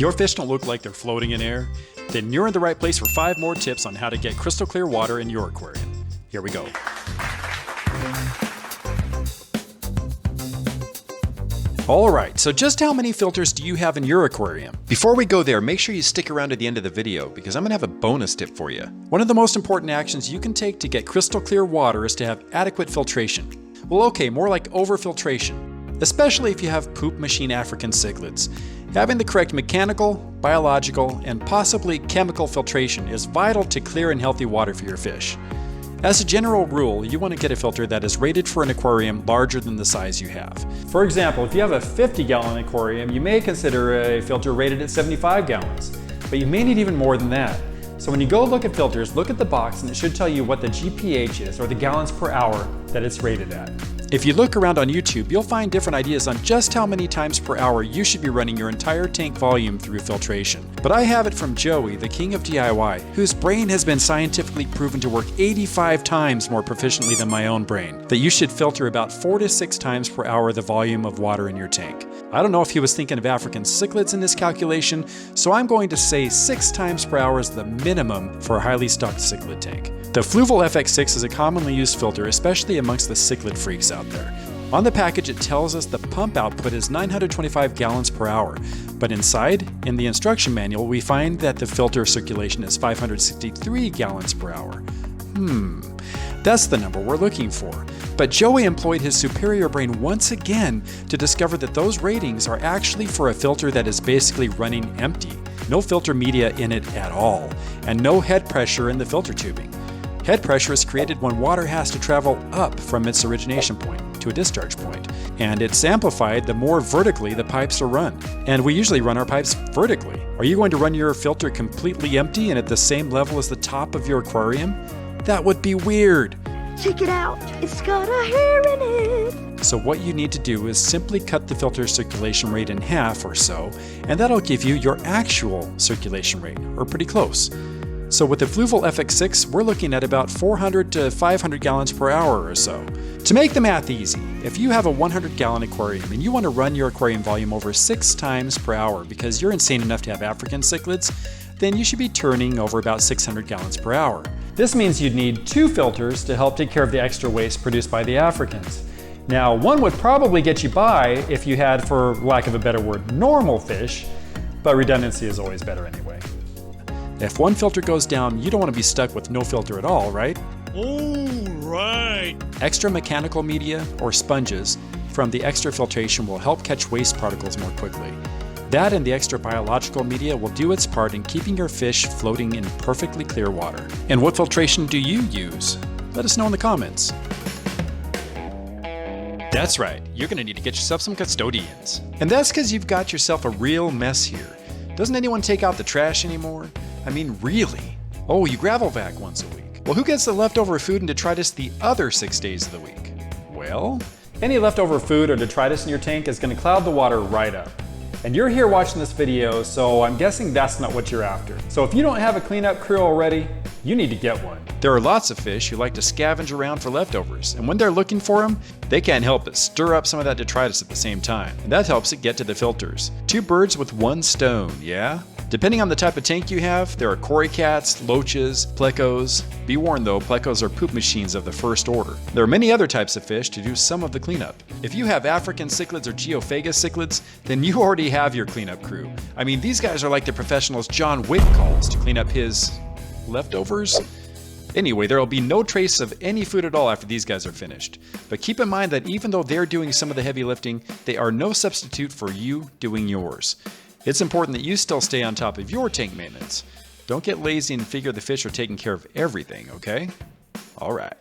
Your fish don't look like they're floating in air? Then you're in the right place for 5 more tips on how to get crystal clear water in your aquarium. Here we go. Alright, so just how many filters do you have in your aquarium? Before we go there, make sure you stick around to the end of the video because I'm going to have a bonus tip for you. One of the most important actions you can take to get crystal clear water is to have adequate filtration. Well, okay, more like overfiltration, especially if you have poop machine African cichlids. Having the correct mechanical, biological, and possibly chemical filtration is vital to clear and healthy water for your fish. As a general rule, you want to get a filter that is rated for an aquarium larger than the size you have. For example, if you have a 50-gallon aquarium, you may consider a filter rated at 75 gallons, but you may need even more than that. So when you go look at filters, look at the box and it should tell you what the GPH is, or the gallons per hour that it's rated at. If you look around on YouTube, you'll find different ideas on just how many times per hour you should be running your entire tank volume through filtration. But I have it from Joey, the king of DIY, whose brain has been scientifically proven to work 85 times more proficiently than my own brain, that you should filter about 4 to 6 times per hour the volume of water in your tank. I don't know if he was thinking of African cichlids in this calculation, so I'm going to say 6 times per hour is the minimum for a highly stocked cichlid tank. The Fluval FX6 is a commonly used filter, especially amongst the cichlid freaks out there. On the package it tells us the pump output is 925 gallons per hour, but inside, in the instruction manual, we find that the filter circulation is 563 gallons per hour. That's the number we're looking for. But Joey employed his superior brain once again to discover that those ratings are actually for a filter that is basically running empty. No filter media in it at all, and no head pressure in the filter tubing. Head pressure is created when water has to travel up from its origination point to a discharge point, and it's amplified the more vertically the pipes are run. And we usually run our pipes vertically. Are you going to run your filter completely empty and at the same level as the top of your aquarium? That would be weird. Check it out, it's got a hair in it. So what you need to do is simply cut the filter circulation rate in half or so, and that'll give you your actual circulation rate, or pretty close. So with the Fluval FX6, we're looking at about 400 to 500 gallons per hour or so. To make the math easy, if you have a 100-gallon aquarium and you want to run your aquarium volume over 6 times per hour because you're insane enough to have African cichlids, then you should be turning over about 600 gallons per hour. This means you'd need 2 filters to help take care of the extra waste produced by the Africans. Now, one would probably get you by if you had, for lack of a better word, normal fish, but redundancy is always better anyway. If one filter goes down, you don't want to be stuck with no filter at all, right? Oh, right. Extra mechanical media, or sponges, from the extra filtration will help catch waste particles more quickly. That and the extra biological media will do its part in keeping your fish floating in perfectly clear water. And what filtration do you use? Let us know in the comments. That's right, you're going to need to get yourself some custodians. And that's because you've got yourself a real mess here. Doesn't anyone take out the trash anymore? I mean, really? Oh, you gravel vac once a week. Well, who gets the leftover food and detritus the other 6 days of the week? Well, any leftover food or detritus in your tank is going to cloud the water right up. And you're here watching this video, so I'm guessing that's not what you're after. So if you don't have a cleanup crew already, you need to get one. There are lots of fish who like to scavenge around for leftovers, and when they're looking for them, they can't help but stir up some of that detritus at the same time, and that helps it get to the filters. 2 birds with 1 stone, yeah? Depending on the type of tank you have, there are cory cats, loaches, plecos. Be warned though, plecos are poop machines of the first order. There are many other types of fish to do some of the cleanup. If you have African cichlids or Geophagus cichlids, then you already have your cleanup crew. I mean, these guys are like the professionals John Wick calls to clean up his leftovers. Anyway, there will be no trace of any food at all after these guys are finished. But keep in mind that even though they're doing some of the heavy lifting, they are no substitute for you doing yours. It's important that you still stay on top of your tank maintenance. Don't get lazy and figure the fish are taking care of everything, okay? All right.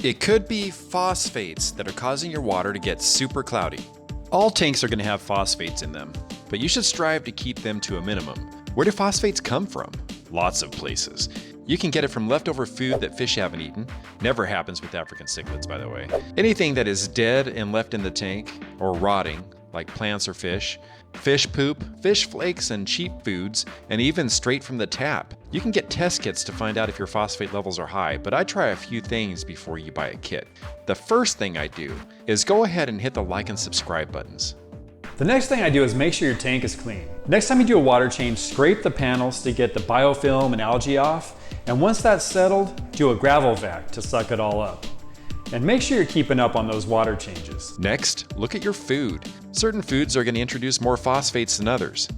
It could be phosphates that are causing your water to get super cloudy. All tanks are going to have phosphates in them, but you should strive to keep them to a minimum. Where do phosphates come from? Lots of places. You can get it from leftover food that fish haven't eaten. Never happens with African cichlids, by the way. Anything that is dead and left in the tank, or rotting, like plants or fish poop, fish flakes and cheap foods, and even straight from the tap. You can get test kits to find out if your phosphate levels are high, but I try a few things before you buy a kit. The first thing I do is go ahead and hit the like and subscribe buttons. The next thing I do is make sure your tank is clean. Next time you do a water change, scrape the panels to get the biofilm and algae off, and once that's settled, do a gravel vac to suck it all up. And make sure you're keeping up on those water changes. Next, look at your food. Certain foods are going to introduce more phosphates than others.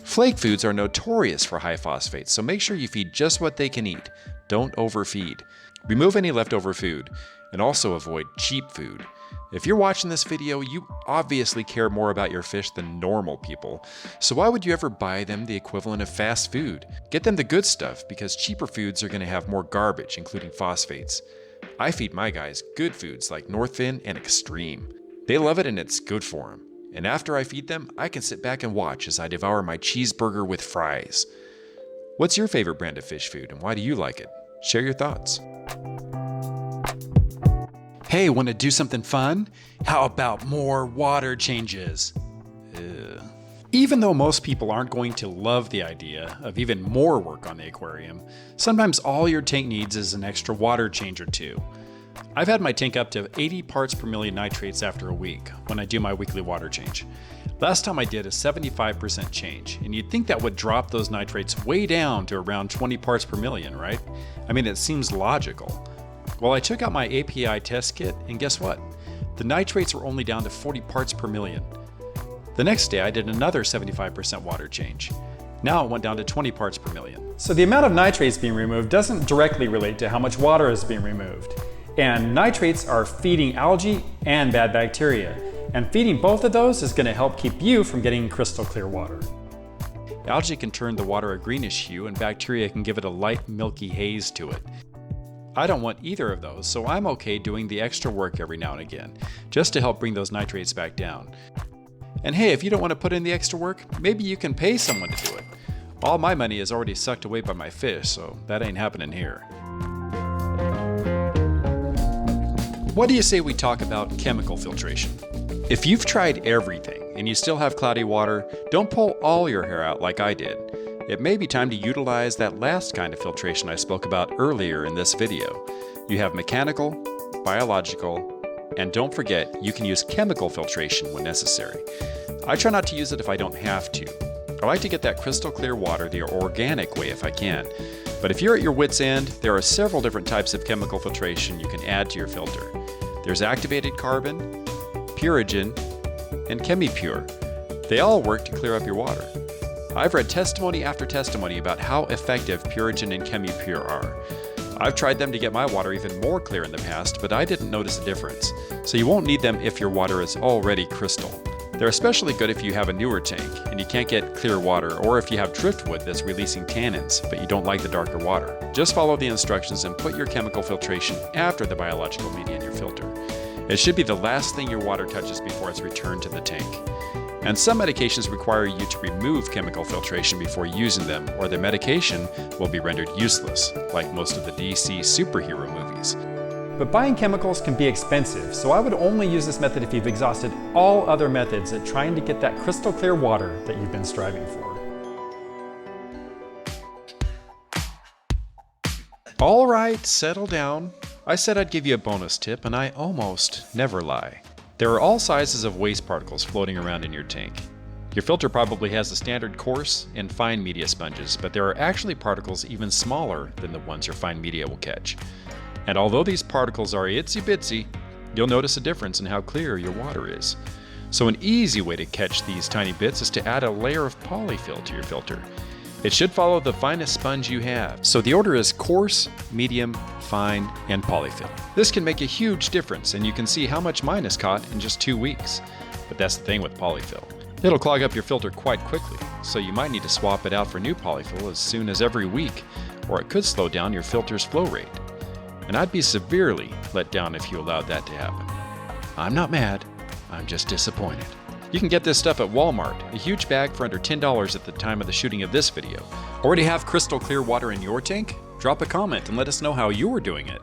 Flake foods are notorious for high phosphates, so make sure you feed just what they can eat. Don't overfeed. Remove any leftover food, and also avoid cheap food. If you're watching this video, you obviously care more about your fish than normal people. So why would you ever buy them the equivalent of fast food? Get them the good stuff, because cheaper foods are going to have more garbage, including phosphates. I feed my guys good foods like Northfin and Extreme. They love it and it's good for them. And after I feed them, I can sit back and watch as I devour my cheeseburger with fries. What's your favorite brand of fish food and why do you like it? Share your thoughts. Hey, want to do something fun? How about more water changes? Even though most people aren't going to love the idea of even more work on the aquarium, sometimes all your tank needs is an extra water change or two. I've had my tank up to 80 parts per million nitrates after a week when I do my weekly water change. Last time I did a 75% change, and you'd think that would drop those nitrates way down to around 20 parts per million, right? I mean, it seems logical. Well, I took out my API test kit, and guess what? The nitrates were only down to 40 parts per million. The next day, I did another 75% water change. Now it went down to 20 parts per million. So the amount of nitrates being removed doesn't directly relate to how much water is being removed. And nitrates are feeding algae and bad bacteria. And feeding both of those is going to help keep you from getting crystal clear water. Algae can turn the water a greenish hue, and bacteria can give it a light milky haze to it. I don't want either of those, so I'm okay doing the extra work every now and again, just to help bring those nitrates back down. And hey, if you don't want to put in the extra work, maybe you can pay someone to do it. All my money is already sucked away by my fish, so that ain't happening here. What do you say we talk about chemical filtration? If you've tried everything and you still have cloudy water, don't pull all your hair out like I did. It may be time to utilize that last kind of filtration I spoke about earlier in this video. You have mechanical, biological, and don't forget, you can use chemical filtration when necessary. I try not to use it if I don't have to. I like to get that crystal clear water the organic way if I can. But if you're at your wit's end, there are several different types of chemical filtration you can add to your filter. There's activated carbon, Purigen, and ChemiPure. They all work to clear up your water. I've read testimony after testimony about how effective Purigen and ChemiPure are. I've tried them to get my water even more clear in the past, but I didn't notice a difference. So you won't need them if your water is already crystal. They're especially good if you have a newer tank and you can't get clear water, or if you have driftwood that's releasing tannins, but you don't like the darker water. Just follow the instructions and put your chemical filtration after the biological media in your filter. It should be the last thing your water touches before it's returned to the tank. And some medications require you to remove chemical filtration before using them, or the medication will be rendered useless, like most of the DC superhero movies. But buying chemicals can be expensive, so I would only use this method if you've exhausted all other methods at trying to get that crystal clear water that you've been striving for. All right, settle down. I said I'd give you a bonus tip, and I almost never lie. There are all sizes of waste particles floating around in your tank. Your filter probably has the standard coarse and fine media sponges, but there are actually particles even smaller than the ones your fine media will catch. And although these particles are itsy bitsy, you'll notice a difference in how clear your water is. So an easy way to catch these tiny bits is to add a layer of polyfill to your filter. It should follow the finest sponge you have. So the order is coarse, medium, fine, and polyfill. This can make a huge difference, and you can see how much mine is caught in just 2 weeks. But that's the thing with polyfill. It'll clog up your filter quite quickly, so you might need to swap it out for new polyfill as soon as every week, or it could slow down your filter's flow rate. And I'd be severely let down if you allowed that to happen. I'm not mad, I'm just disappointed. You can get this stuff at Walmart, a huge bag for under $10 at the time of the shooting of this video. Already have crystal clear water in your tank? Drop a comment and let us know how you're doing it.